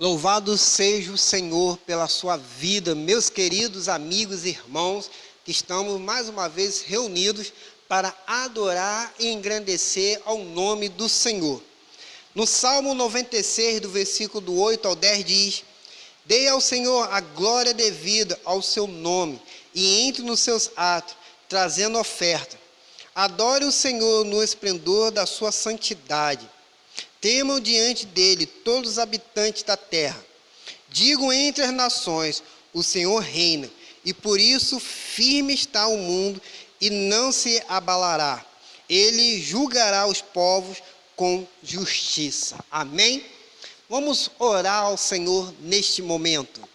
Louvado seja o Senhor pela sua vida, meus queridos amigos e irmãos, que estamos mais uma vez reunidos para adorar e engrandecer ao nome do Senhor. No Salmo 96, do versículo do 8 ao 10 diz: Dê ao Senhor a glória devida ao seu nome e entre nos seus atos, trazendo oferta. Adore o Senhor no esplendor da sua santidade. Temam diante dele todos os habitantes da terra. Digam entre as nações: o Senhor reina, e por isso firme está o mundo e não se abalará. Ele julgará os povos com justiça. Amém? Vamos orar ao Senhor neste momento.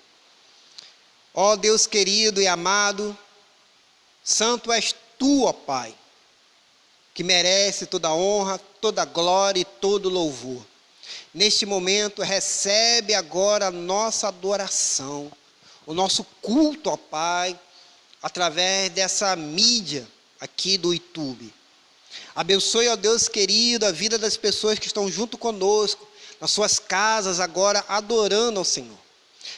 Ó Deus querido e amado, santo és tu, ó Pai, que merece toda honra, toda glória e todo louvor. Neste momento, recebe agora a nossa adoração, o nosso culto, ó Pai, através dessa mídia aqui do YouTube. Abençoe, ó Deus querido, a vida das pessoas que estão junto conosco, nas suas casas agora, adorando ao Senhor.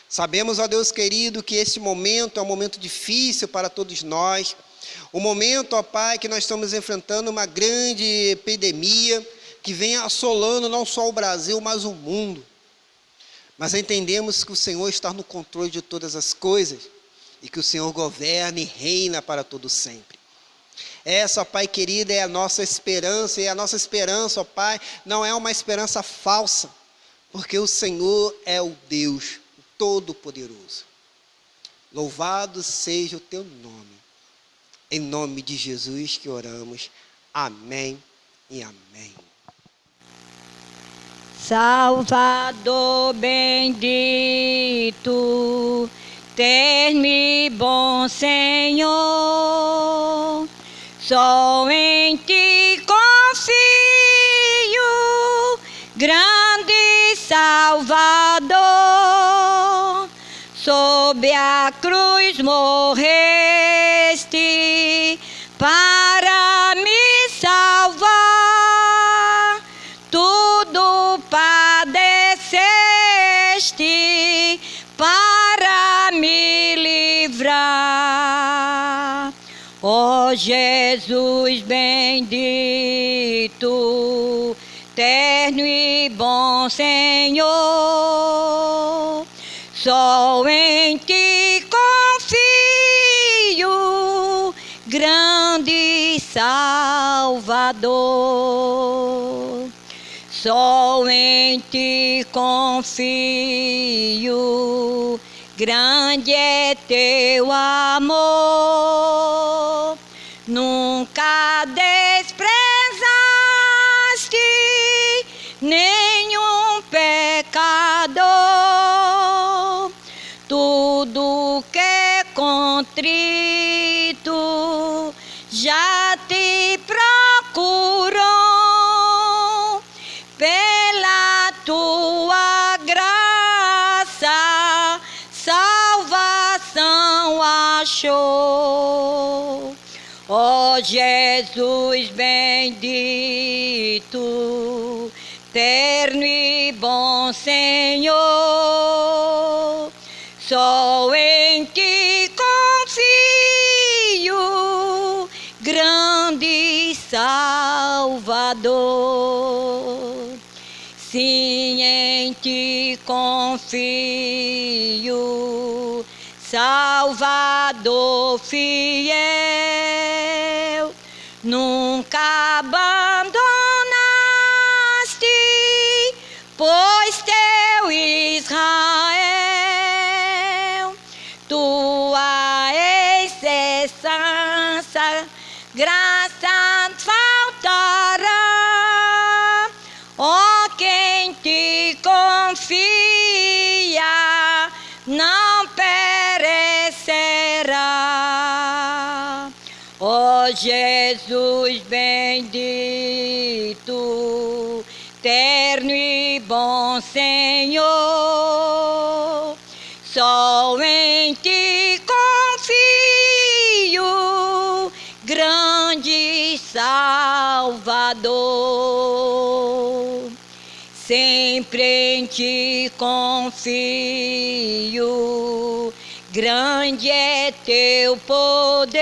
Sabemos, ó Deus querido, que este momento é um momento difícil para todos nós. O momento, ó Pai, que nós estamos enfrentando uma grande epidemia que vem assolando não só o Brasil, mas o mundo. Mas entendemos que o Senhor está no controle de todas as coisas e que o Senhor governa e reina para todo sempre. Essa, ó Pai querido, é a nossa esperança, e a nossa esperança, ó Pai, não é uma esperança falsa, porque o Senhor é o Deus Todo-Poderoso. Louvado seja o teu nome. Em nome de Jesus que oramos. Amém e amém. Salvador bendito, terno e bom Senhor, só em ti confio, grande Salvador, sob a cruz morreste para me salvar, tudo padeceste para me livrar. Ó Jesus bendito, terno e bom Senhor, só em ti confio, grande Salvador. Só em ti confio, grande é teu amor. Nunca desprezaste nenhum pecador. Tudo que é contrito já te procurou. Pela tua graça, salvação achou. Ó Jesus bendito, terno e bom Senhor, só em ti confio, grande Salvador. Sim, em ti confio, Salvador fiel, nunca abandonaste, pois teu Israel, tua excellência, graça faltará. Ó quem te confia, não perecerá. Ó Jesus bendito, terno e bom Senhor, só em ti confio, grande Salvador. sempre em ti confio. Grande é teu poder,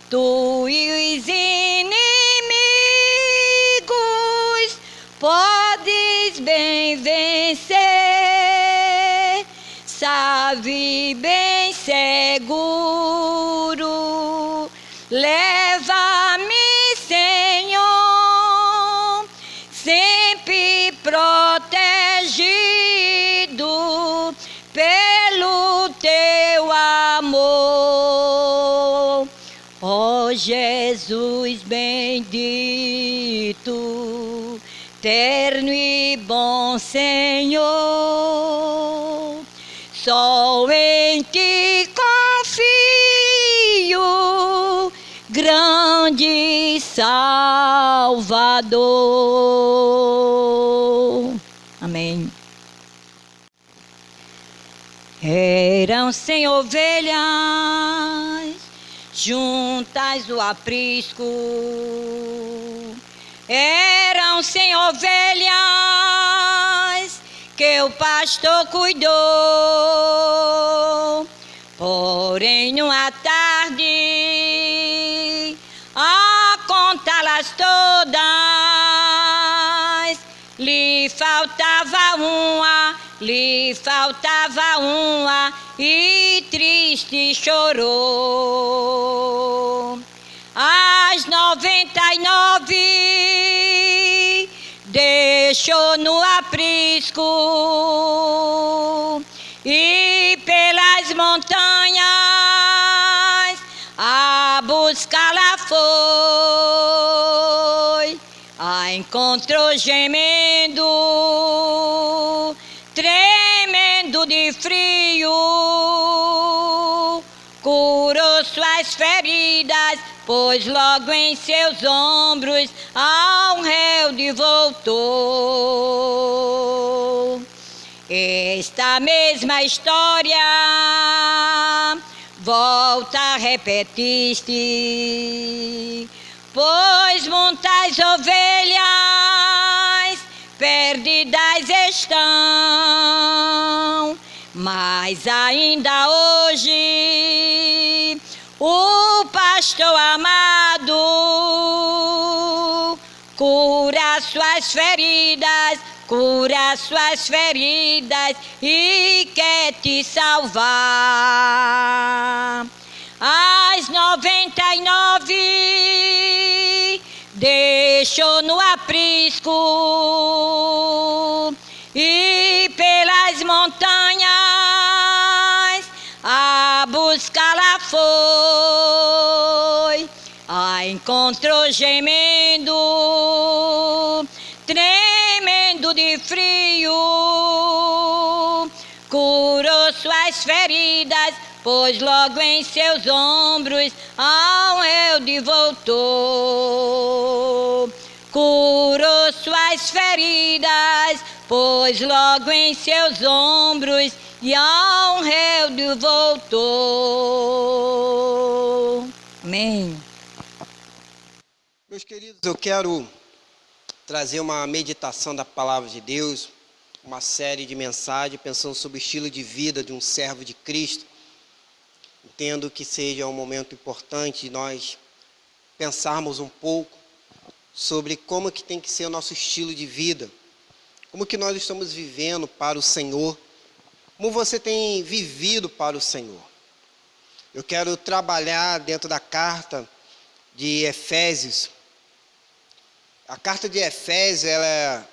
tu e os inimigos podes bem vencer. Sabe bem seguro, leva-me, Senhor, sempre protegido pelo teu amor. Ó Jesus bendito, terno e bom Senhor, só em ti confio, grande Salvador. Amém. Eram 100 ovelhas juntas do aprisco. Eram 100 ovelhas que o pastor cuidou. Porém, numa tarde, a contá-las todas, lhe faltava uma, e triste chorou. As 99 deixou no aprisco e pelas montanhas a buscá-la foi. A encontrou gemendo, tremendo de frio, curou suas feridas, pois logo em seus ombros ao réu voltou. Esta mesma história volta a repetir-se, pois muitas ovelhas perdidas estão, mas ainda hoje o pastor amado cura suas feridas e quer te salvar. As 99 deixou no aprisco e pelas montanhas a buscá-la foi. A encontrou gemendo, tremendo de frio, curou suas feridas, pois logo em seus ombros ao réu voltou. Curou suas feridas, pois logo em seus ombros e ao réu voltou. Amém. Meus queridos, eu quero trazer uma meditação da palavra de Deus, uma série de mensagens pensando sobre o estilo de vida de um servo de Cristo. Entendo que seja um momento importante de nós pensarmos um pouco sobre como que tem que ser o nosso estilo de vida, como que nós estamos vivendo para o Senhor, como você tem vivido para o Senhor. Eu quero trabalhar dentro da carta de Efésios. A carta de Efésios ela é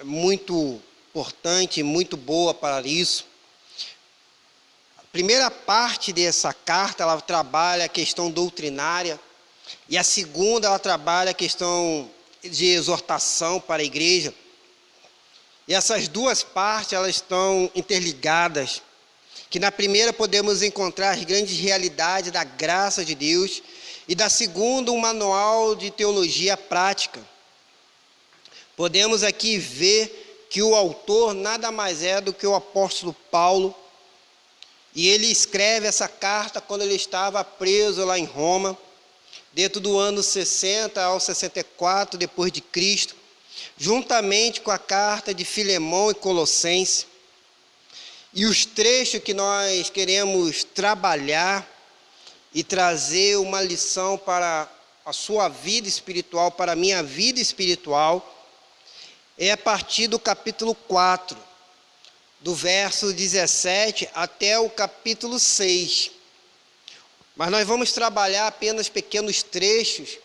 muito importante, muito boa para isso. A primeira parte dessa carta, ela trabalha a questão doutrinária, e a segunda, ela trabalha a questão de exortação para a igreja. E essas duas partes, elas estão interligadas, que na primeira podemos encontrar as grandes realidades da graça de Deus, e da segunda, um manual de teologia prática. Podemos aqui ver que o autor nada mais é do que o apóstolo Paulo, e ele escreve essa carta quando ele estava preso lá em Roma, dentro do ano 60 ao 64 depois de Cristo, juntamente com a carta de Filemão e Colossenses, e os trechos que nós queremos trabalhar e trazer uma lição para a sua vida espiritual, para a minha vida espiritual, é a partir do capítulo 4, do verso 17 até o capítulo 6. Mas nós vamos trabalhar apenas pequenos trechos.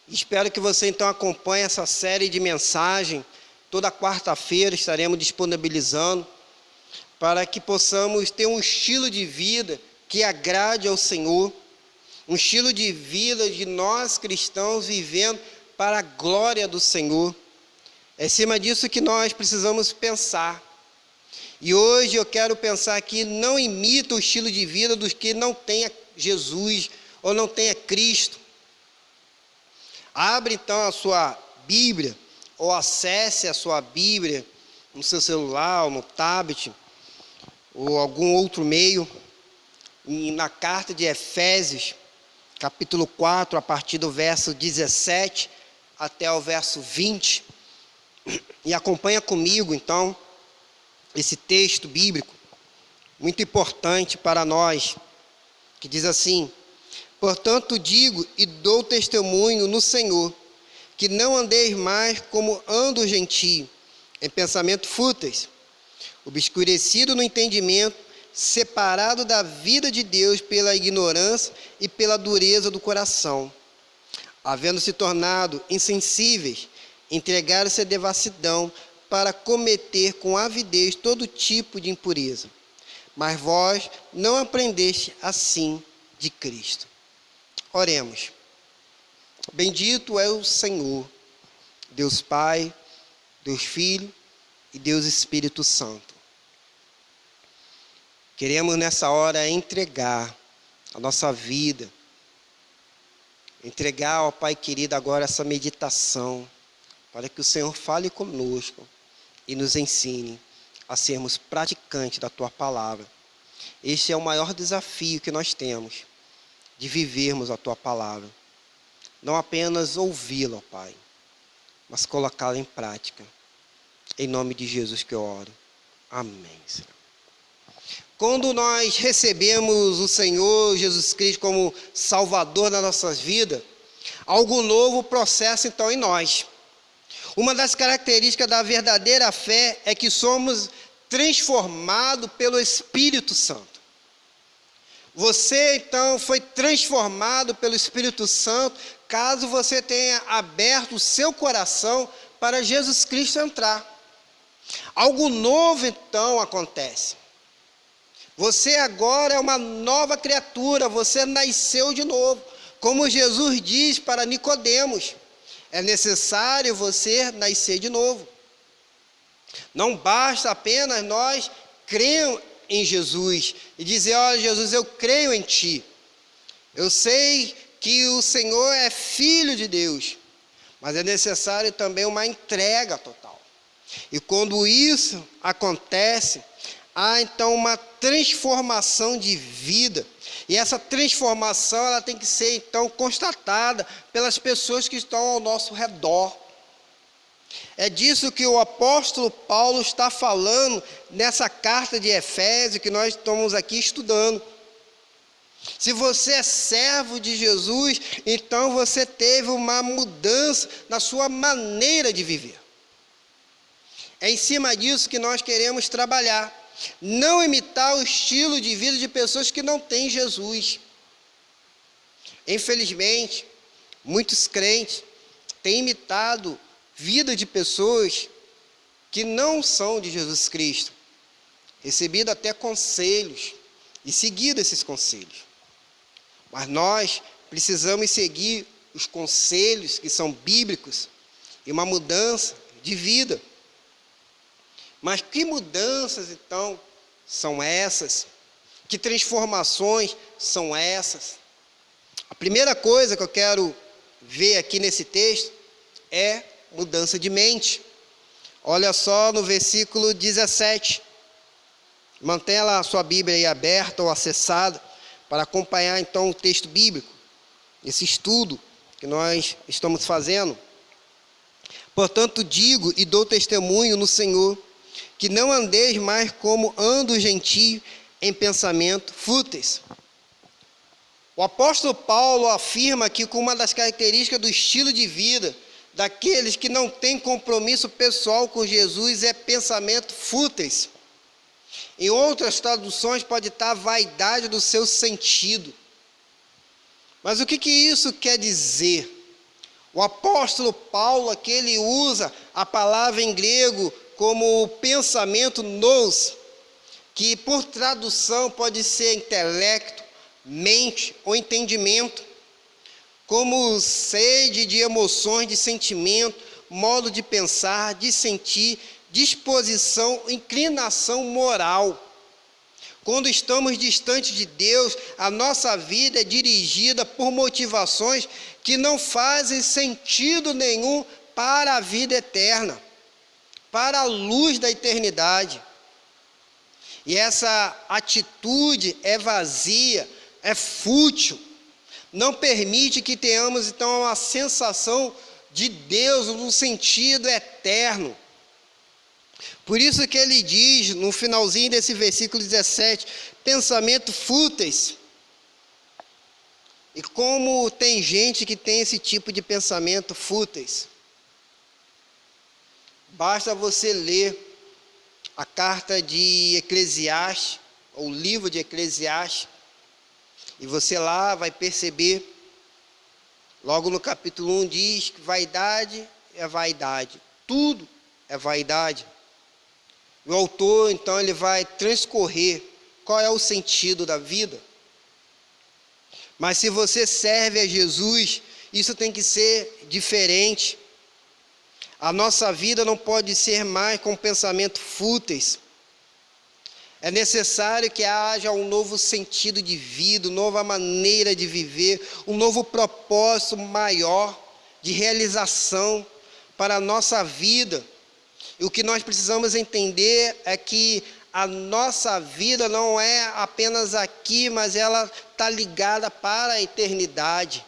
Espero que você então acompanhe essa série de mensagens. Toda quarta-feira estaremos disponibilizando para que possamos ter um estilo de vida que agrade ao Senhor, um estilo de vida de nós cristãos vivendo para a glória do Senhor. É em cima disso que nós precisamos pensar. E hoje eu quero pensar aqui, não imita o estilo de vida dos que não tenha Jesus ou não tenha Cristo. Abre então a sua Bíblia, ou acesse a sua Bíblia no seu celular ou no tablet, ou algum outro meio, na carta de Efésios, capítulo 4, a partir do verso 17 até o verso 20, e acompanha comigo, então, esse texto bíblico, muito importante para nós, que diz assim: portanto digo e dou testemunho no Senhor, que não andeis mais como anda o gentio, em pensamentos fúteis, obscurecido no entendimento, separado da vida de Deus pela ignorância e pela dureza do coração, havendo se tornado insensíveis, entregaram-se à devassidão para cometer com avidez todo tipo de impureza. Mas vós não aprendeste assim de Cristo. Oremos. Bendito é o Senhor, Deus Pai, Deus Filho e Deus Espírito Santo. Queremos nessa hora entregar a nossa vida, entregar ao Pai querido agora essa meditação, para que o Senhor fale conosco e nos ensine a sermos praticantes da Tua Palavra. Este é o maior desafio que nós temos, de vivermos a Tua Palavra. Não apenas ouvi-la, ó Pai, mas colocá-la em prática. Em nome de Jesus que eu oro. Amém, Senhor. Quando nós recebemos o Senhor Jesus Cristo como Salvador das nossas vidas, algo novo processa então em nós. Uma das características da verdadeira fé é que somos transformados pelo Espírito Santo. Você então foi transformado pelo Espírito Santo, caso você tenha aberto o seu coração para Jesus Cristo entrar. Algo novo então acontece. Você agora é uma nova criatura, você nasceu de novo. Como Jesus diz para Nicodemos, é necessário você nascer de novo. Não basta apenas nós crermos em Jesus e dizer: olha, Jesus, eu creio em Ti. Eu sei que o Senhor é Filho de Deus, mas é necessário também uma entrega total. E quando isso acontece, há então uma transformação de vida. E essa transformação ela tem que ser então constatada pelas pessoas que estão ao nosso redor. É disso que o apóstolo Paulo está falando nessa carta de Efésios que nós estamos aqui estudando. Se você é servo de Jesus, então você teve uma mudança na sua maneira de viver. É em cima disso que nós queremos trabalhar. Não imitar o estilo de vida de pessoas que não têm Jesus. Infelizmente, muitos crentes têm imitado vida de pessoas que não são de Jesus Cristo, recebido até conselhos e seguido esses conselhos. Mas nós precisamos seguir os conselhos que são bíblicos e uma mudança de vida. Mas que mudanças, então, são essas? Que transformações são essas? A primeira coisa que eu quero ver aqui nesse texto é mudança de mente. Olha só no versículo 17. Mantenha lá a sua Bíblia aí aberta ou acessada para acompanhar, então, o texto bíblico, esse estudo que nós estamos fazendo. Portanto, digo e dou testemunho no Senhor, que não andeis mais como anda o gentio em pensamento fúteis. O apóstolo Paulo afirma que uma das características do estilo de vida daqueles que não têm compromisso pessoal com Jesus é pensamento fúteis. Em outras traduções pode estar vaidade do seu sentido. Mas o que isso quer dizer? O apóstolo Paulo aqui ele usa a palavra em grego como pensamento nous, que por tradução pode ser intelecto, mente ou entendimento, como sede de emoções, de sentimento, modo de pensar, de sentir, disposição, inclinação moral. Quando estamos distantes de Deus, a nossa vida é dirigida por motivações que não fazem sentido nenhum para a vida eterna, para a luz da eternidade. E essa atitude é vazia, é fútil, não permite que tenhamos então uma sensação de Deus no sentido eterno. Por isso que ele diz no finalzinho desse versículo 17, pensamento fúteis. E como tem gente que tem esse tipo de pensamento fúteis? Basta você ler a carta de Eclesiastes, ou o livro de Eclesiastes, e você lá vai perceber, logo no capítulo 1 diz que vaidade é vaidade, tudo é vaidade. O autor, então, ele vai transcorrer qual é o sentido da vida. Mas se você serve a Jesus, isso tem que ser diferente. A nossa vida não pode ser mais com pensamentos fúteis. É necessário que haja um novo sentido de vida, uma nova maneira de viver, um novo propósito maior de realização para a nossa vida. E o que nós precisamos entender é que a nossa vida não é apenas aqui, mas ela está ligada para a eternidade.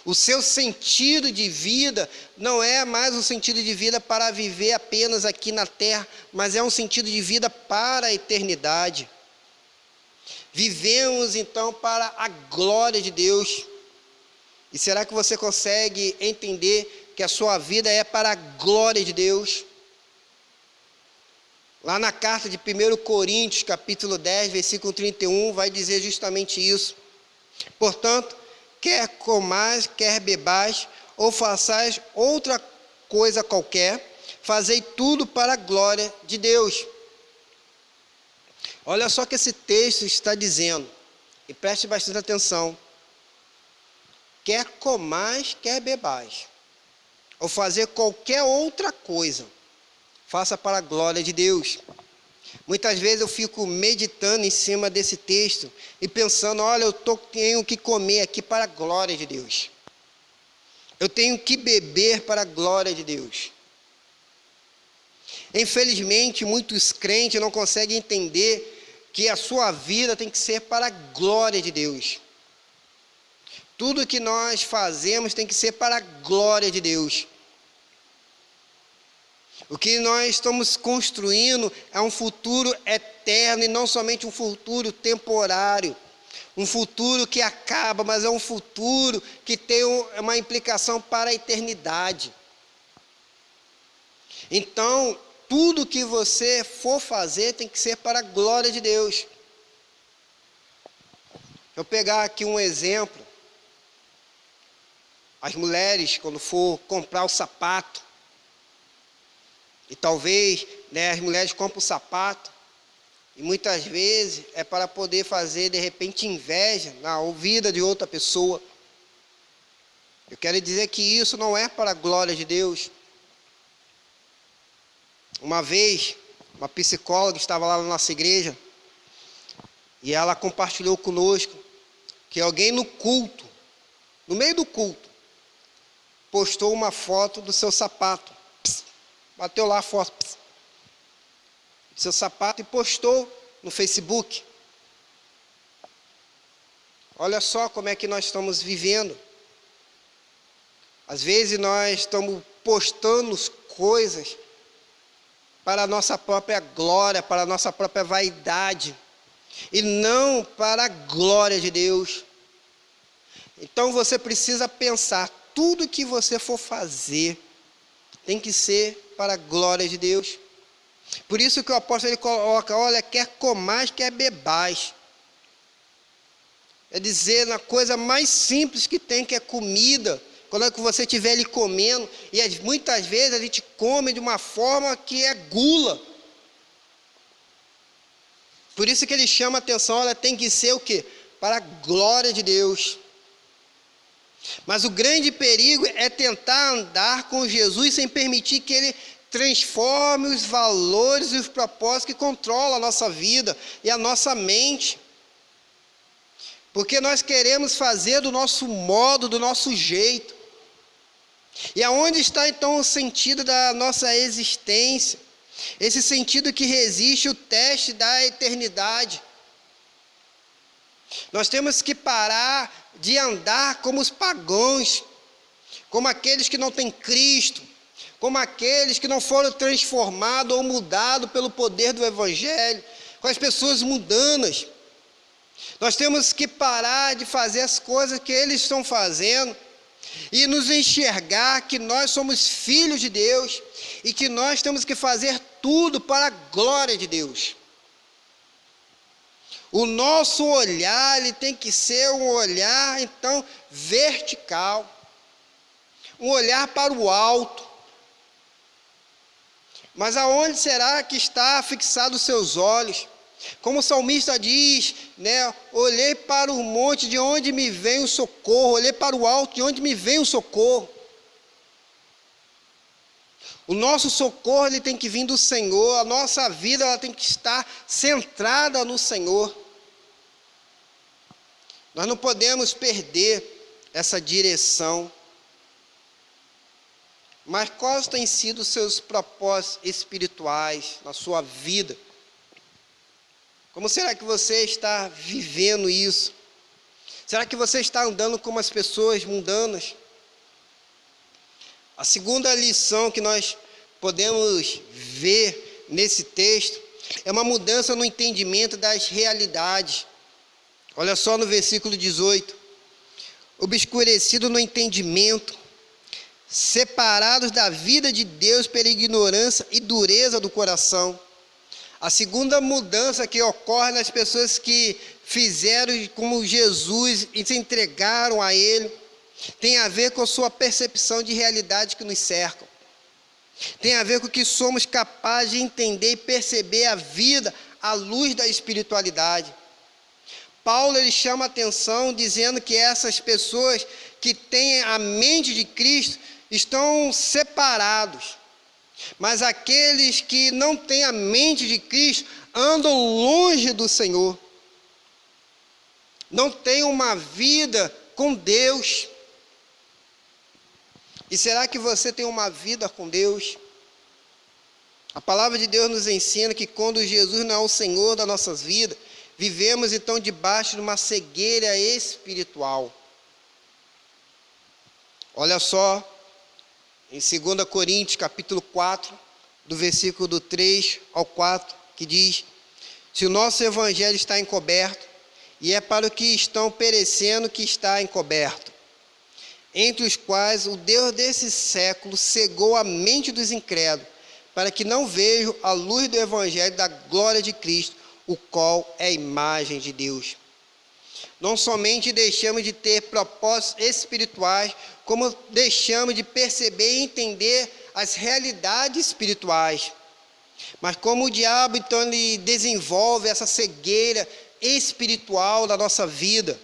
O seu sentido de vida não é mais um sentido de vida para viver apenas aqui na terra, mas é um sentido de vida para a eternidade. Vivemos então para a glória de Deus. E será que você consegue entender que a sua vida é para a glória de Deus? Lá na carta de 1 Coríntios, capítulo 10, versículo 31, vai dizer justamente isso. Portanto, quer comais, quer bebais, ou façais outra coisa qualquer, fazei tudo para a glória de Deus. Olha só o que esse texto está dizendo, e preste bastante atenção. Quer comais, quer bebais, ou fazer qualquer outra coisa, faça para a glória de Deus. Muitas vezes eu fico meditando em cima desse texto e pensando, olha, tenho que comer aqui para a glória de Deus. Eu tenho que beber para a glória de Deus. Infelizmente, muitos crentes não conseguem entender que a sua vida tem que ser para a glória de Deus. Tudo que nós fazemos tem que ser para a glória de Deus. O que nós estamos construindo é um futuro eterno e não somente um futuro temporário. Um futuro que acaba, mas é um futuro que tem uma implicação para a eternidade. Então, tudo que você for fazer tem que ser para a glória de Deus. Eu pegar aqui um exemplo. As mulheres, quando for comprar o sapato, e talvez as mulheres compram o sapato, e muitas vezes é para poder fazer, de repente, inveja na vida de outra pessoa. Eu quero dizer que isso não é para a glória de Deus. Uma vez, uma psicóloga estava lá na nossa igreja, e ela compartilhou conosco que alguém no culto, no meio do culto, postou uma foto do seu sapato. Bateu lá a foto do seu sapato e postou no Facebook. Olha só como é que nós estamos vivendo. Às vezes nós estamos postando coisas para a nossa própria glória, para a nossa própria vaidade, e não para a glória de Deus. Então você precisa pensar, tudo que você for fazer tem que ser para a glória de Deus. Por isso que o apóstolo ele coloca, olha, quer comais, quer bebais. É dizer, na coisa mais simples que tem, que é comida, quando é que você estiver ali comendo, e muitas vezes a gente come de uma forma que é gula. Por isso que ele chama a atenção, olha, tem que ser o quê? Para a glória de Deus. Mas o grande perigo é tentar andar com Jesus sem permitir que Ele transforme os valores e os propósitos que controlam a nossa vida e a nossa mente. Porque nós queremos fazer do nosso modo, do nosso jeito. E aonde está então o sentido da nossa existência? Esse sentido que resiste o teste da eternidade. Nós temos que parar de andar como os pagãos, como aqueles que não têm Cristo, como aqueles que não foram transformados ou mudados pelo poder do Evangelho, com as pessoas mundanas. Nós temos que parar de fazer as coisas que eles estão fazendo e nos enxergar que nós somos filhos de Deus e que nós temos que fazer tudo para a glória de Deus. O nosso olhar, ele tem que ser um olhar, então, vertical. Um olhar para o alto. Mas aonde será que está fixado os seus olhos? Como o salmista diz, né? Olhei para o monte, de onde me vem o socorro. Olhei para o alto, de onde me vem o socorro. O nosso socorro, ele tem que vir do Senhor. A nossa vida, ela tem que estar centrada no Senhor. Nós não podemos perder essa direção. Mas quais têm sido os seus propósitos espirituais na sua vida? Como será que você está vivendo isso? Será que você está andando como as pessoas mundanas? A segunda lição que nós podemos ver nesse texto é uma mudança no entendimento das realidades. Olha só no versículo 18. Obscurecido no entendimento, separados da vida de Deus pela ignorância e dureza do coração. A segunda mudança que ocorre nas pessoas que fizeram como Jesus e se entregaram a Ele, tem a ver com a sua percepção de realidade que nos cercam. Tem a ver com que somos capazes de entender e perceber a vida à luz da espiritualidade. Paulo ele chama a atenção dizendo que essas pessoas que têm a mente de Cristo estão separados. Mas aqueles que não têm a mente de Cristo andam longe do Senhor. Não têm uma vida com Deus. E será que você tem uma vida com Deus? A palavra de Deus nos ensina que quando Jesus não é o Senhor das nossas vidas, vivemos então debaixo de uma cegueira espiritual. Olha só, em 2 Coríntios capítulo 4, do versículo do 3 ao 4, que diz: se o nosso evangelho está encoberto, e é para o que estão perecendo que está encoberto, entre os quais o Deus desse século cegou a mente dos incrédulos, para que não vejam a luz do evangelho da glória de Cristo, o qual é a imagem de Deus. Não somente deixamos de ter propósitos espirituais, como deixamos de perceber e entender as realidades espirituais. Mas como o diabo então ele desenvolve essa cegueira espiritual da nossa vida,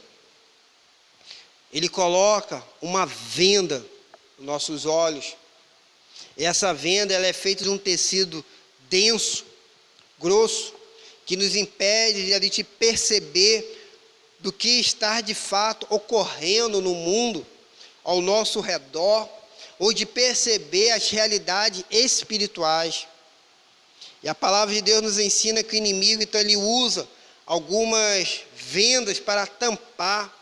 ele coloca uma venda nos nossos olhos. E essa venda ela é feita de um tecido denso, grosso, que nos impede de a gente perceber do que está de fato ocorrendo no mundo, ao nosso redor, ou de perceber as realidades espirituais. E a palavra de Deus nos ensina que o inimigo, então, ele usa algumas vendas para tampar,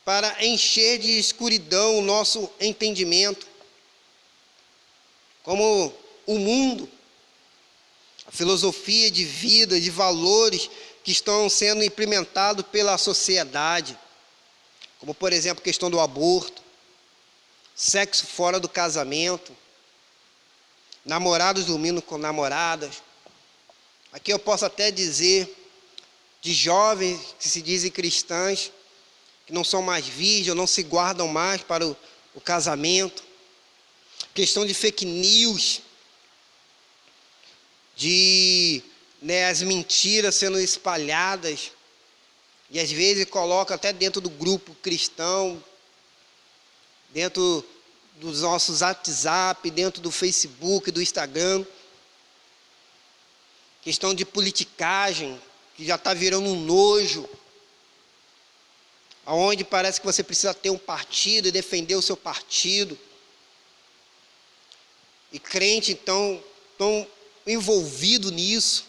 para encher de escuridão o nosso entendimento. como o mundo, a filosofia de vida, de valores que estão sendo implementados pela sociedade, como, por exemplo, a questão do aborto, sexo fora do casamento, namorados dormindo com namoradas. Aqui eu posso até dizer de jovens que se dizem cristãs, que não são mais virgens, não se guardam mais para o casamento. Questão de fake news, de as mentiras sendo espalhadas, e às vezes coloca até dentro do grupo cristão, dentro dos nossos WhatsApp, dentro do Facebook, do Instagram. Questão de politicagem, que já está virando um nojo, onde parece que você precisa ter um partido e defender o seu partido. E crente, então, tão envolvido nisso,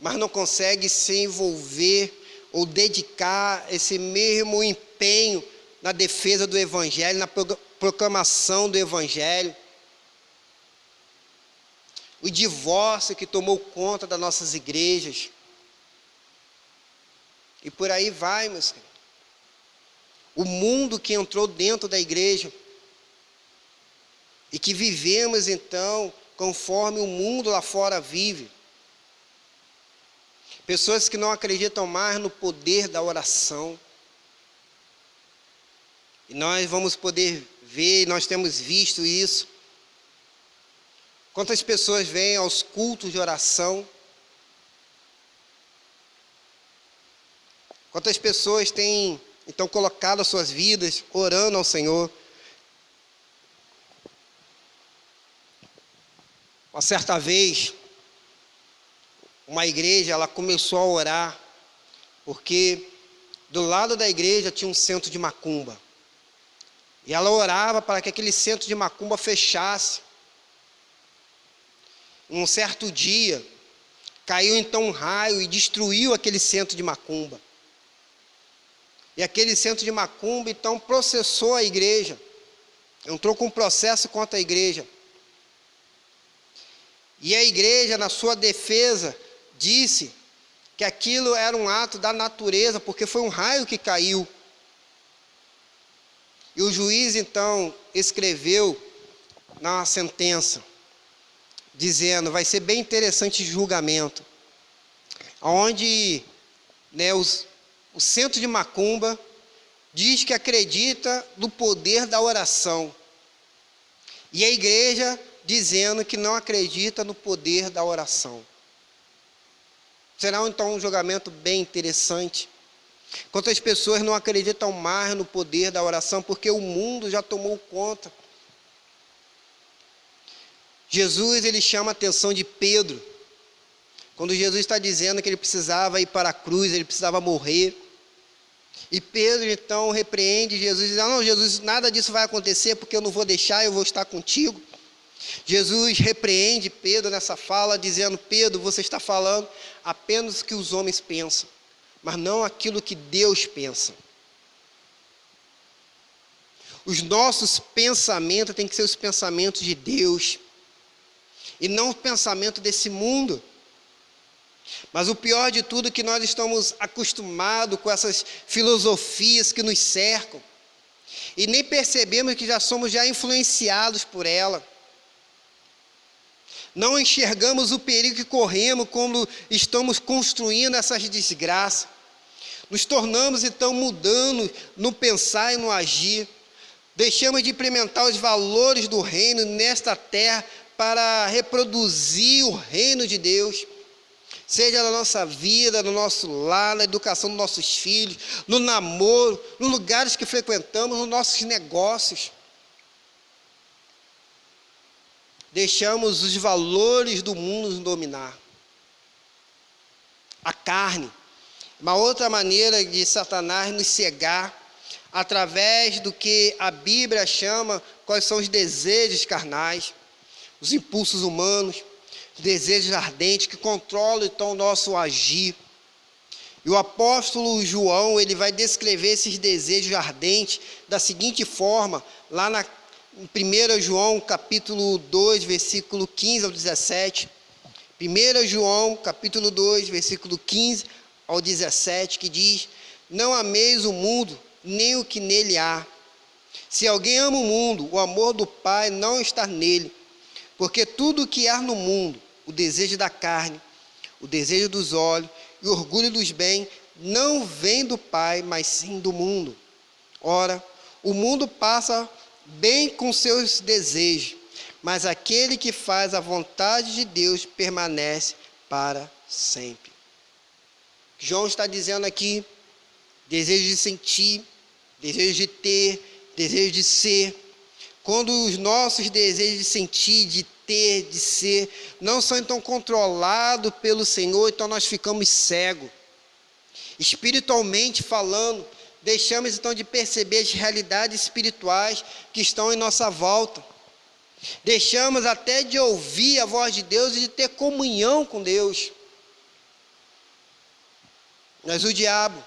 mas não consegue se envolver ou dedicar esse mesmo empenho na defesa do Evangelho, na proclamação do Evangelho. O divórcio que tomou conta das nossas igrejas. E por aí vai, meus queridos. O mundo que entrou dentro da igreja. E que vivemos, então, conforme o mundo lá fora vive. Pessoas que não acreditam mais no poder da oração. E nós vamos poder ver, nós temos visto isso. Quantas pessoas vêm aos cultos de oração? Quantas pessoas têm, então, colocado as suas vidas, orando ao Senhor? Uma certa vez, uma igreja, ela começou a orar, porque do lado da igreja tinha um centro de macumba. E ela orava para que aquele centro de macumba fechasse. Um certo dia, caiu então um raio e destruiu aquele centro de macumba. E aquele centro de macumba, então, processou a igreja. Entrou com um processo contra a igreja. E a igreja, na sua defesa, disse que aquilo era um ato da natureza, porque foi um raio que caiu. E o juiz, então, escreveu na sentença, dizendo, vai ser bem interessante o julgamento, onde o centro de macumba diz que acredita no poder da oração, e a igreja dizendo que não acredita no poder da oração. Será então um julgamento bem interessante. Quantas pessoas não acreditam mais no poder da oração, porque o mundo já tomou conta. Jesus, ele chama a atenção de Pedro, quando Jesus está dizendo que ele precisava ir para a cruz, ele precisava morrer. E Pedro, então, repreende Jesus, diz, não, Jesus, nada disso vai acontecer, porque eu não vou deixar, eu vou estar contigo. Jesus repreende Pedro nessa fala, dizendo, Pedro, você está falando apenas o que os homens pensam, mas não aquilo que Deus pensa. Os nossos pensamentos têm que ser os pensamentos de Deus, e não o pensamento desse mundo. Mas o pior de tudo é que nós estamos acostumados com essas filosofias que nos cercam, e nem percebemos que já somos influenciados por ela. Não enxergamos o perigo que corremos quando estamos construindo essas desgraças. Nos tornamos, então, mudando no pensar e no agir. Deixamos de implementar os valores do reino nesta terra para reproduzir o reino de Deus. Seja na nossa vida, no nosso lar, na educação dos nossos filhos, no namoro, nos lugares que frequentamos, nos nossos negócios. Deixamos os valores do mundo nos dominar. A carne, uma outra maneira de Satanás nos cegar, através do que a Bíblia chama, quais são os desejos carnais, os impulsos humanos, os desejos ardentes que controlam então o nosso agir. E o apóstolo João, ele vai descrever esses desejos ardentes da seguinte forma, lá em 1 João capítulo 2, versículo 15 ao 17. 1 João capítulo 2, versículo 15 ao 17, que diz: não ameis o mundo, nem o que nele há. Se alguém ama o mundo, o amor do Pai não está nele. Porque tudo o que há no mundo, o desejo da carne, o desejo dos olhos e o orgulho dos bens, não vem do Pai, mas sim do mundo. Ora, o mundo passa bem com seus desejos, mas aquele que faz a vontade de Deus permanece para sempre. João está dizendo aqui: desejo de sentir, desejo de ter, desejo de ser. Quando os nossos desejos de sentir, de ter, de ser, não são então controlados pelo Senhor, então nós ficamos cegos. Espiritualmente falando, deixamos então de perceber as realidades espirituais que estão em nossa volta. Deixamos até de ouvir a voz de Deus e de ter comunhão com Deus. Mas o diabo,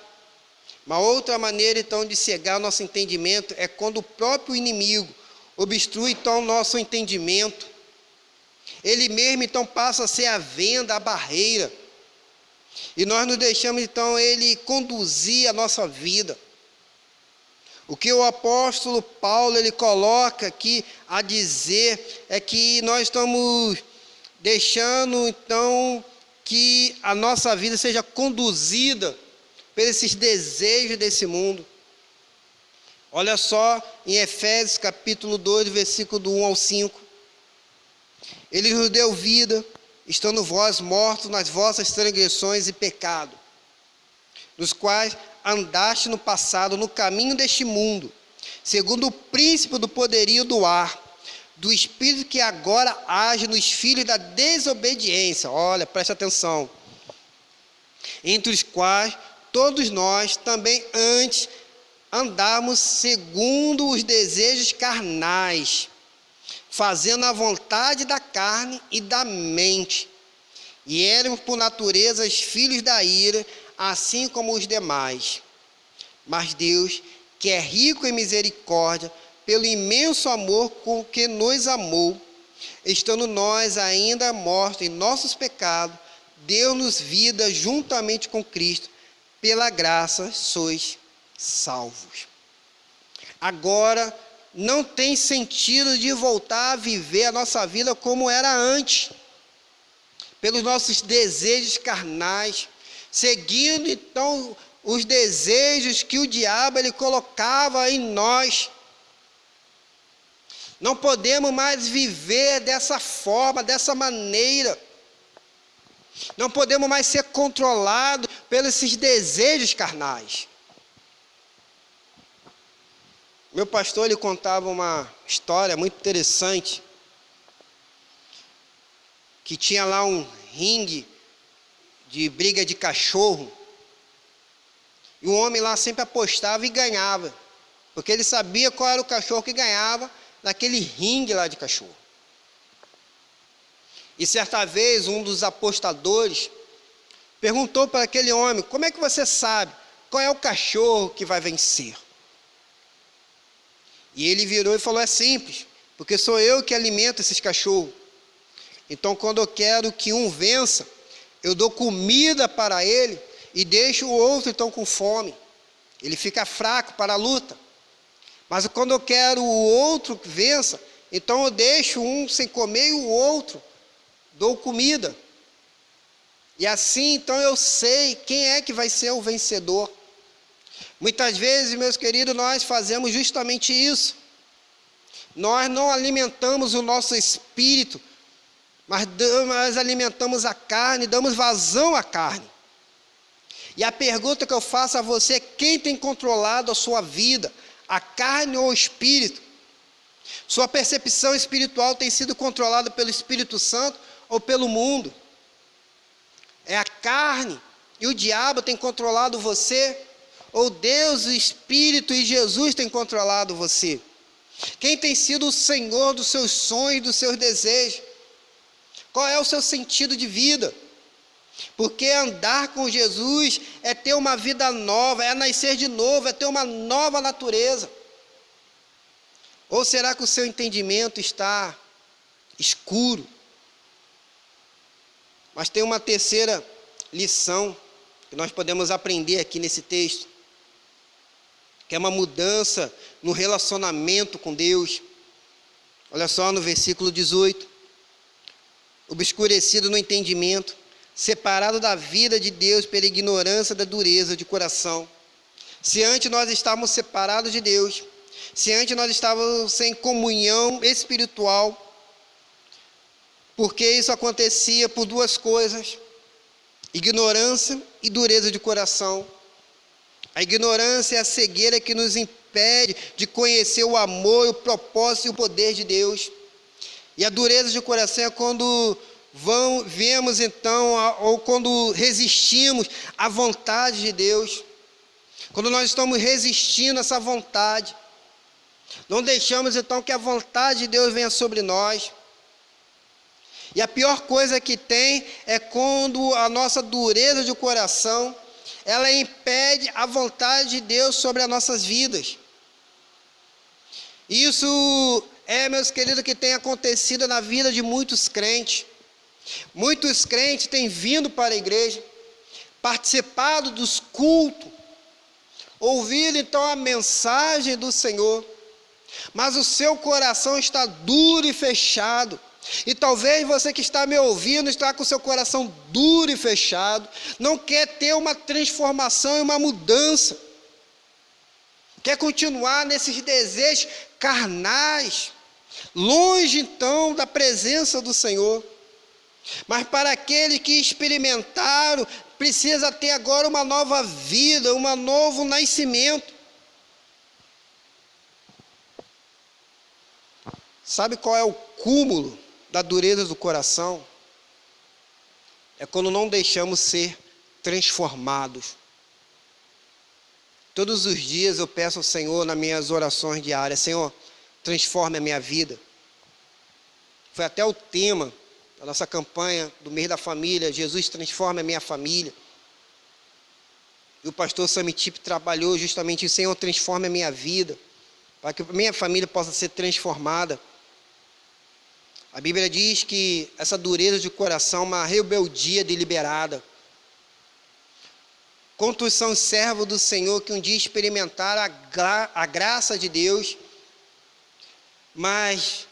uma outra maneira então de cegar o nosso entendimento é quando o próprio inimigo obstrui então o nosso entendimento. Ele mesmo então passa a ser a venda, a barreira. E nós nos deixamos então ele conduzir a nossa vida. O que o apóstolo Paulo ele coloca aqui a dizer é que nós estamos deixando então que a nossa vida seja conduzida por esses desejos desse mundo. Olha só em Efésios capítulo 2, versículo do 1 ao 5. Ele nos deu vida, estando vós mortos nas vossas transgressões e pecado, nos quais andaste no passado no caminho deste mundo, segundo o príncipe do poderio do ar, do espírito que agora age nos filhos da desobediência. Olha, preste atenção. Entre os quais todos nós também antes andamos segundo os desejos carnais, fazendo a vontade da carne e da mente, e éramos por natureza filhos da ira, assim como os demais. Mas Deus, que é rico em misericórdia, pelo imenso amor com que nos amou, estando nós ainda mortos em nossos pecados, deu-nos vida juntamente com Cristo, pela graça sois salvos. Agora, não tem sentido de voltar a viver a nossa vida como era antes, pelos nossos desejos carnais, seguindo então os desejos que o diabo ele colocava em nós. Não podemos mais viver dessa forma, dessa maneira. Não podemos mais ser controlados pelos esses desejos carnais. Meu pastor ele contava uma história muito interessante, que tinha lá um ringue de briga de cachorro, e o homem lá sempre apostava e ganhava, porque ele sabia qual era o cachorro que ganhava naquele ringue lá de cachorro. E certa vez um dos apostadores perguntou para aquele homem: como é que você sabe qual é o cachorro que vai vencer? E ele virou e falou: é simples, porque sou eu que alimento esses cachorros. Então, quando eu quero que um vença, eu dou comida para ele e deixo o outro então com fome. Ele fica fraco para a luta. Mas quando eu quero o outro que vença, então eu deixo um sem comer e o outro dou comida. E assim então eu sei quem é que vai ser o vencedor. Muitas vezes, meus queridos, nós fazemos justamente isso. Nós não alimentamos o nosso espírito, mas alimentamos a carne, damos vazão à carne. E a pergunta que eu faço a você é: quem tem controlado a sua vida, a carne ou o espírito? Sua percepção espiritual tem sido controlada pelo Espírito Santo ou pelo mundo? É a carne e o diabo tem controlado você? Ou Deus, o Espírito e Jesus têm controlado você? Quem tem sido o Senhor dos seus sonhos, dos seus desejos? Qual é o seu sentido de vida? Porque andar com Jesus é ter uma vida nova, é nascer de novo, é ter uma nova natureza. Ou será que o seu entendimento está escuro? Mas tem uma terceira lição que nós podemos aprender aqui nesse texto, que é uma mudança no relacionamento com Deus. Olha só no versículo 18. Obscurecido no entendimento, separado da vida de Deus pela ignorância da dureza de coração. Se antes nós estávamos separados de Deus, se antes nós estávamos sem comunhão espiritual, porque isso acontecia por duas coisas: ignorância e dureza de coração. A ignorância é a cegueira que nos impede de conhecer o amor, o propósito e o poder de Deus. E a dureza de coração é quando vemos então, ou quando resistimos à vontade de Deus. Quando nós estamos resistindo a essa vontade, não deixamos então que a vontade de Deus venha sobre nós. E a pior coisa que tem é quando a nossa dureza de coração, ela impede a vontade de Deus sobre as nossas vidas. Isso meus queridos, que tem acontecido na vida de muitos crentes. Muitos crentes têm vindo para a igreja, participado dos cultos, ouvido então a mensagem do Senhor, mas o seu coração está duro e fechado. E talvez você que está me ouvindo está com o seu coração duro e fechado, não quer ter uma transformação e uma mudança, quer continuar nesses desejos carnais, longe então da presença do Senhor. Mas para aqueles que experimentaram, precisa ter agora uma nova vida, um novo nascimento. Sabe qual é o cúmulo da dureza do coração? É quando não deixamos ser transformados. Todos os dias eu peço ao Senhor, nas minhas orações diárias: Senhor, transforme a minha vida. Foi até o tema da nossa campanha do mês da família: Jesus, transforme a minha família. E o pastor Samitip trabalhou justamente isso: Senhor, transforme a minha vida, para que a minha família possa ser transformada. A Bíblia diz que essa dureza de coração é uma rebeldia deliberada. Quantos são os servos do Senhor que um dia experimentaram a graça de Deus, mas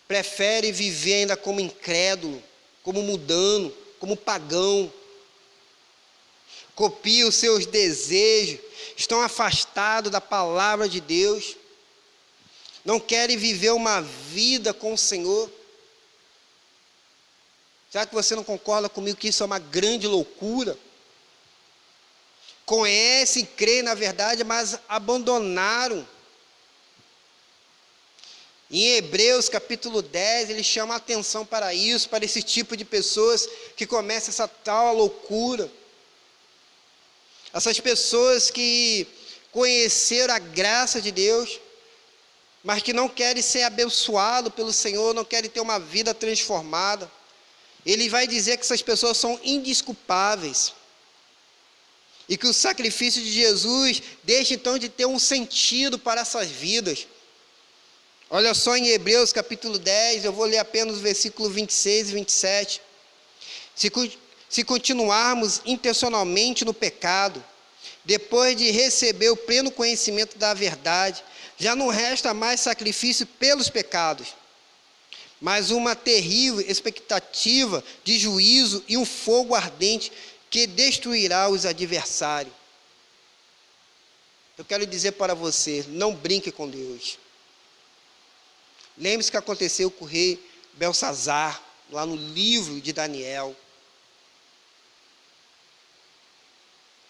prefere viver ainda como incrédulo, como mundano, como pagão, copia os seus desejos, estão afastados da palavra de Deus, não querem viver uma vida com o Senhor. Será que você não concorda comigo que isso é uma grande loucura? Conhecem, creem na verdade, mas abandonaram. Em Hebreus capítulo 10, ele chama a atenção para isso, para esse tipo de pessoas que começam essa tal loucura. Essas pessoas que conheceram a graça de Deus, mas que não querem ser abençoados pelo Senhor, não querem ter uma vida transformada. Ele vai dizer que essas pessoas são indesculpáveis. E que o sacrifício de Jesus deixa então de ter um sentido para essas vidas. Olha só em Hebreus capítulo 10, eu vou ler apenas o versículo 26 e 27. Se continuarmos intencionalmente no pecado, depois de receber o pleno conhecimento da verdade, já não resta mais sacrifício pelos pecados, mas uma terrível expectativa de juízo e um fogo ardente que destruirá os adversários. Eu quero dizer para você: não brinque com Deus. Lembre-se que aconteceu com o rei Belsazar, lá no livro de Daniel.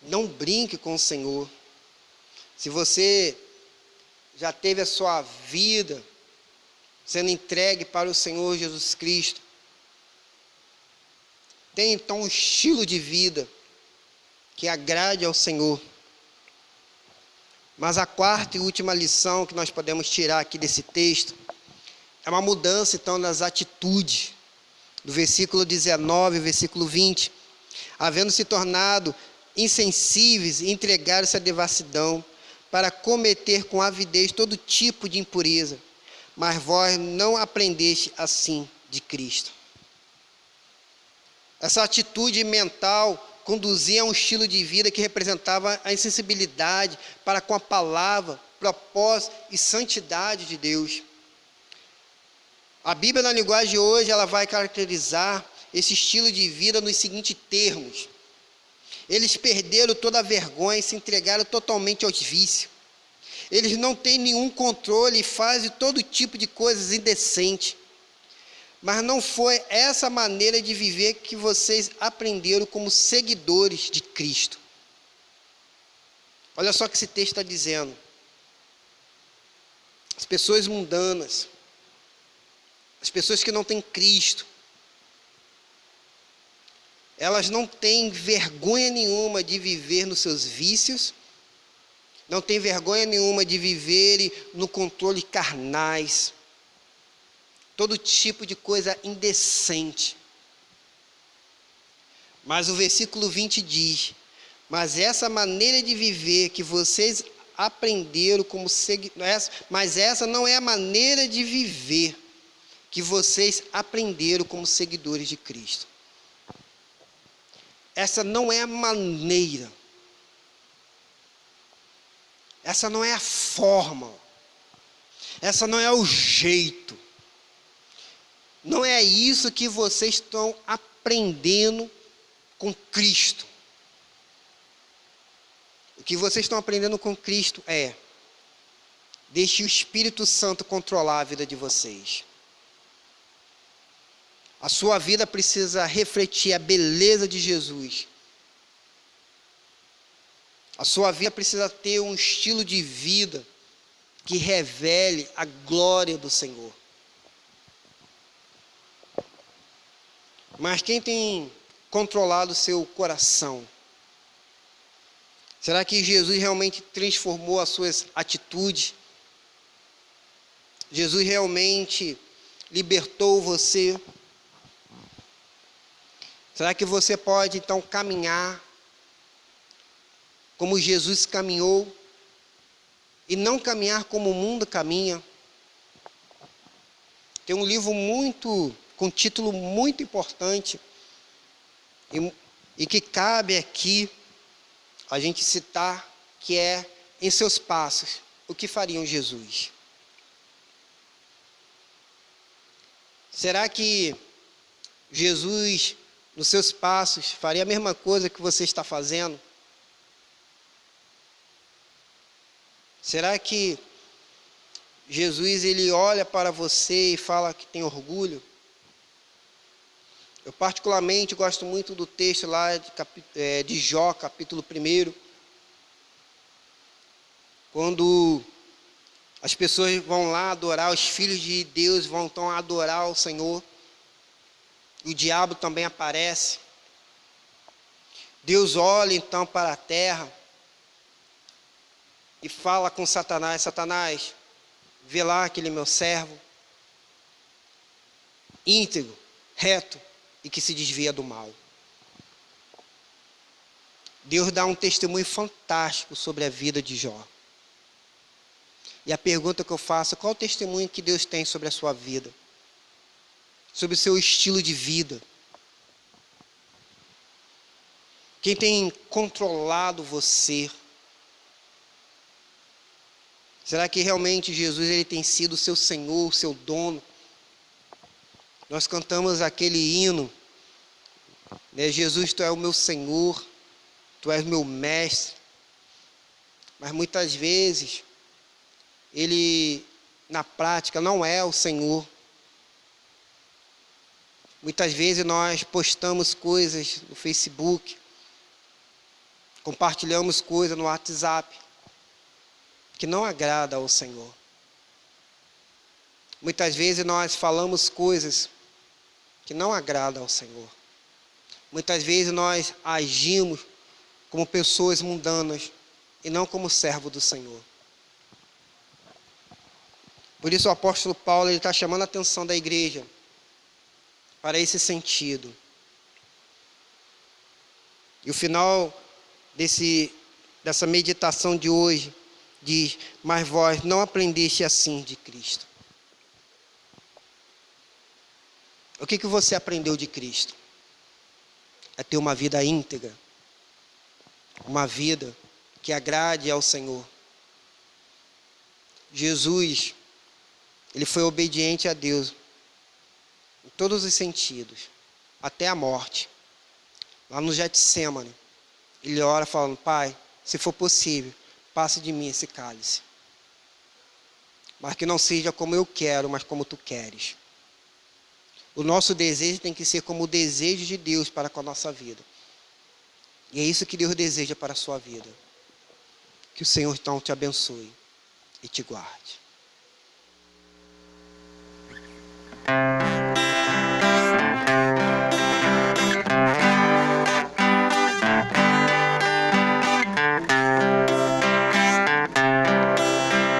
Não brinque com o Senhor. Se você já teve a sua vida sendo entregue para o Senhor Jesus Cristo, tenha então um estilo de vida que agrade ao Senhor. Mas a quarta e última lição que nós podemos tirar aqui desse texto é uma mudança então nas atitudes. Do versículo 19, versículo 20. Havendo se tornado insensíveis e entregaram-se à devassidão, para cometer com avidez todo tipo de impureza. mas vós não aprendeste assim de Cristo. Essa atitude mental conduzia a um estilo de vida que representava a insensibilidade para com a palavra, propósito e santidade de Deus. A Bíblia, na linguagem de hoje, ela vai caracterizar esse estilo de vida nos seguintes termos: eles perderam toda a vergonha e se entregaram totalmente aos vícios. Eles não têm nenhum controle e fazem todo tipo de coisas indecentes. Mas não foi essa maneira de viver que vocês aprenderam como seguidores de Cristo. Olha só o que esse texto está dizendo. As pessoas mundanas, as pessoas que não têm Cristo, elas não têm vergonha nenhuma de viver nos seus vícios, não têm vergonha nenhuma de viverem no controle carnais, todo tipo de coisa indecente. Mas o versículo 20 diz: mas essa maneira de viver que vocês aprenderam como seguidores, mas essa não é a maneira de viver que vocês aprenderam como seguidores de Cristo. Essa não é a maneira. Essa não é a forma. Essa não é o jeito. Não é isso que vocês estão aprendendo com Cristo. O que vocês estão aprendendo com Cristo é: deixe o Espírito Santo controlar a vida de vocês. A sua vida precisa refletir a beleza de Jesus. A sua vida precisa ter um estilo de vida que revele a glória do Senhor. Mas quem tem controlado o seu coração? Será que Jesus realmente transformou as suas atitudes? Jesus realmente libertou você? Será que você pode então caminhar como Jesus caminhou e não caminhar como o mundo caminha? Tem um livro com um título muito importante e que cabe aqui a gente citar, que é Em Seus Passos, o que faria um Jesus? Será que Jesus, nos seus passos, faria a mesma coisa que você está fazendo? Será que Jesus, ele olha para você e fala que tem orgulho? Eu particularmente gosto muito do texto lá de Jó, capítulo 1, quando as pessoas vão lá adorar, os filhos de Deus vão então adorar o Senhor, e o diabo também aparece. Deus olha então para a terra e fala com Satanás: Satanás, vê lá aquele meu servo, íntegro, reto, e que se desvia do mal. Deus dá um testemunho fantástico sobre a vida de Jó. E a pergunta que eu faço: qual o testemunho que Deus tem sobre a sua vida? Sobre o seu estilo de vida? Quem tem controlado você? Será que realmente Jesus, ele tem sido o seu Senhor, o seu dono? Nós cantamos aquele hino, né? Jesus, tu és o meu Senhor, tu és meu mestre. Mas muitas vezes, ele na prática não é o Senhor. Muitas vezes nós postamos coisas no Facebook, compartilhamos coisas no WhatsApp, que não agrada ao Senhor. Muitas vezes nós falamos coisas que não agradam ao Senhor. Muitas vezes nós agimos como pessoas mundanas e não como servo do Senhor. Por isso o apóstolo Paulo está chamando a atenção da igreja para esse sentido. E o final dessa meditação de hoje diz: mas vós não aprendeste assim de Cristo. O que você aprendeu de Cristo? É ter uma vida íntegra, uma vida que agrade ao Senhor. Jesus, ele foi obediente a Deus em todos os sentidos, até a morte. Lá no Getsêmani, ele ora falando: Pai, se for possível, passe de mim esse cálice. Mas que não seja como eu quero, mas como tu queres. O nosso desejo tem que ser como o desejo de Deus para com a nossa vida. E é isso que Deus deseja para a sua vida. Que o Senhor então te abençoe e te guarde.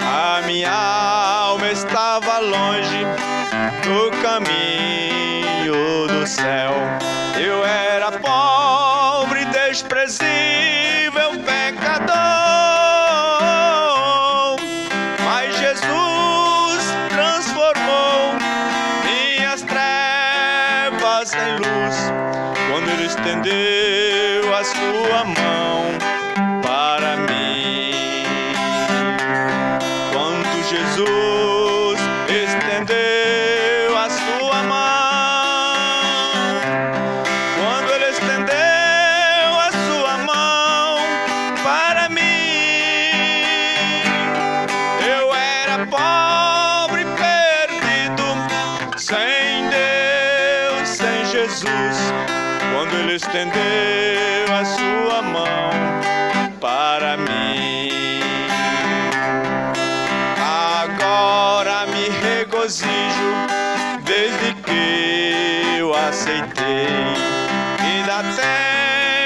A minha alma estava longe do caminho do céu. Eu era pobre, desprezível, pecador. Mas Jesus transformou minhas trevas em luz, quando Ele estendeu a sua mão para mim. Quando Jesus estendeu a sua mão, quando Ele estendeu a sua mão para mim, eu era pobre, perdido, sem Deus, sem Jesus. Quando Ele estendeu a sua mão para mim, agora me regozijo desde que eu aceitei, e da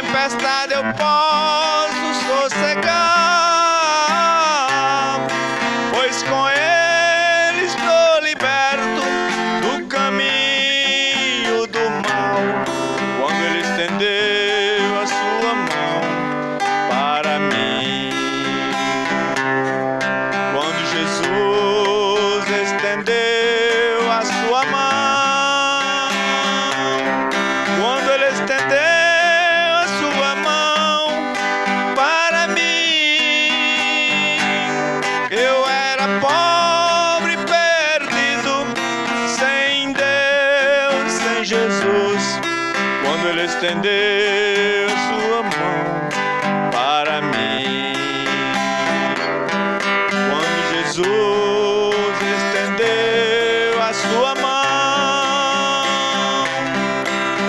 tempestade eu posso sossegar, pois com Ele estou liberto do caminho do mal. Quando Ele estendeu a sua mão para mim, quando Jesus estendeu a sua mão, quando Ele estendeu a sua mão para mim, eu era pobre, perdido, sem Deus, sem Jesus. Quando Ele estendeu a sua mão para mim, quando Jesus estendeu a sua mão,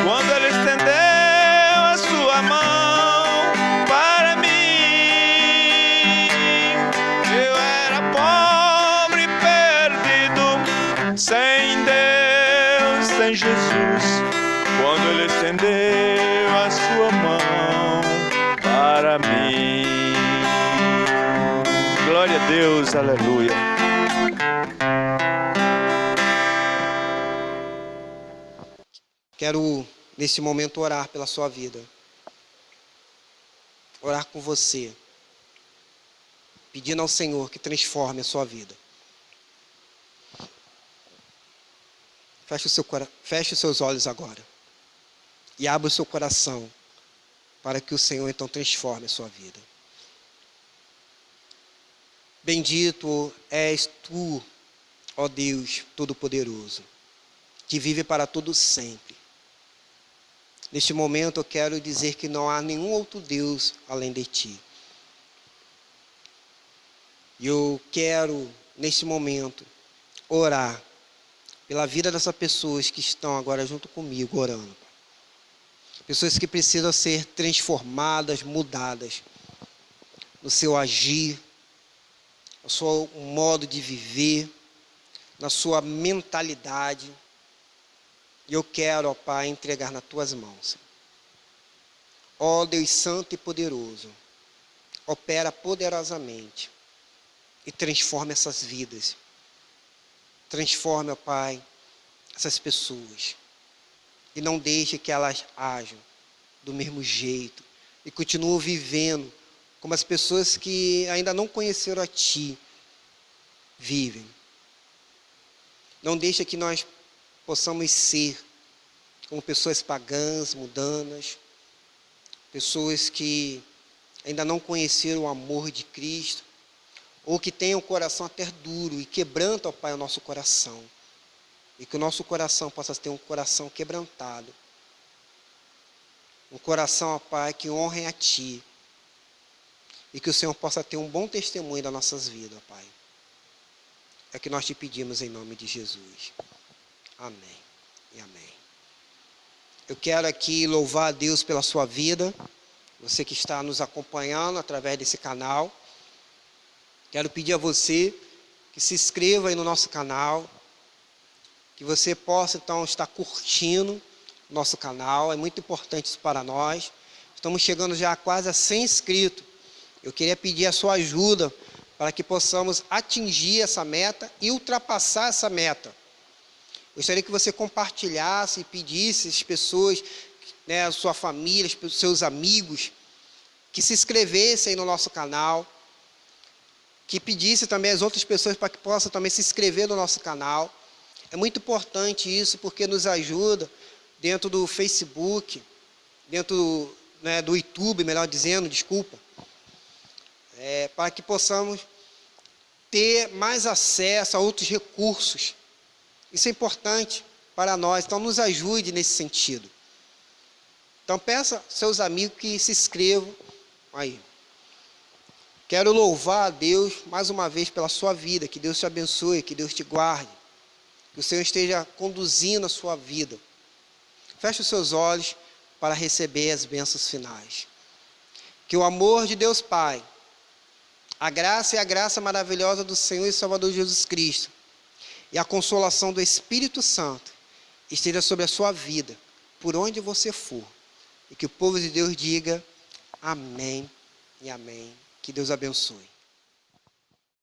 quando Ele estendeu a sua mão para mim, eu era pobre, perdido, sem Deus, sem Jesus. Quando Ele estendeu a sua mão para mim. Glória a Deus, aleluia. Quero, neste momento, orar pela sua vida. Orar com você. Pedindo ao Senhor que transforme a sua vida. Feche os seus olhos agora. E abra o seu coração para que o Senhor então transforme a sua vida. Bendito és tu, ó Deus Todo-Poderoso, que vive para todo sempre. Neste momento eu quero dizer que não há nenhum outro Deus além de ti. E eu quero, neste momento, orar pela vida dessas pessoas que estão agora junto comigo orando. Pessoas que precisam ser transformadas, mudadas no seu agir, no seu modo de viver, na sua mentalidade. E eu quero, ó Pai, entregar nas tuas mãos. Ó Deus Santo e Poderoso, opera poderosamente e transforma essas vidas. Transforme, ó Pai, essas pessoas. E não deixe que elas ajam do mesmo jeito. E continuem vivendo como as pessoas que ainda não conheceram a Ti vivem. Não deixe que nós possamos ser como pessoas pagãs, mundanas, pessoas que ainda não conheceram o amor de Cristo, ou que têm o coração até duro e quebranta, ó Pai, o nosso coração. E que o nosso coração possa ter um coração quebrantado. Um coração, ó Pai, que honre a Ti. E que o Senhor possa ter um bom testemunho das nossas vidas, ó Pai. É o que nós te pedimos em nome de Jesus. Amém e amém. Eu quero aqui louvar a Deus pela sua vida. Você que está nos acompanhando através desse canal. Quero pedir a você que se inscreva aí no nosso canal. Que você possa, então, estar curtindo o nosso canal. É muito importante isso para nós. Estamos chegando já a quase a 100 inscritos. Eu queria pedir a sua ajuda para que possamos atingir essa meta e ultrapassar essa meta. Gostaria que você compartilhasse e pedisse às pessoas, né, a sua família, os seus amigos, que se inscrevessem no nosso canal, que pedisse também às outras pessoas para que possam também se inscrever no nosso canal. É muito importante isso, porque nos ajuda dentro do Facebook, dentro do YouTube, melhor dizendo, desculpa, para que possamos ter mais acesso a outros recursos. Isso é importante para nós, então nos ajude nesse sentido. Então peça aos seus amigos que se inscrevam aí. Quero louvar a Deus mais uma vez pela sua vida, que Deus te abençoe, que Deus te guarde, que o Senhor esteja conduzindo a sua vida. Feche os seus olhos para receber as bênçãos finais. Que o amor de Deus Pai, a graça e a graça maravilhosa do Senhor e Salvador Jesus Cristo, e a consolação do Espírito Santo esteja sobre a sua vida, por onde você for. E que o povo de Deus diga amém e amém. Que Deus abençoe.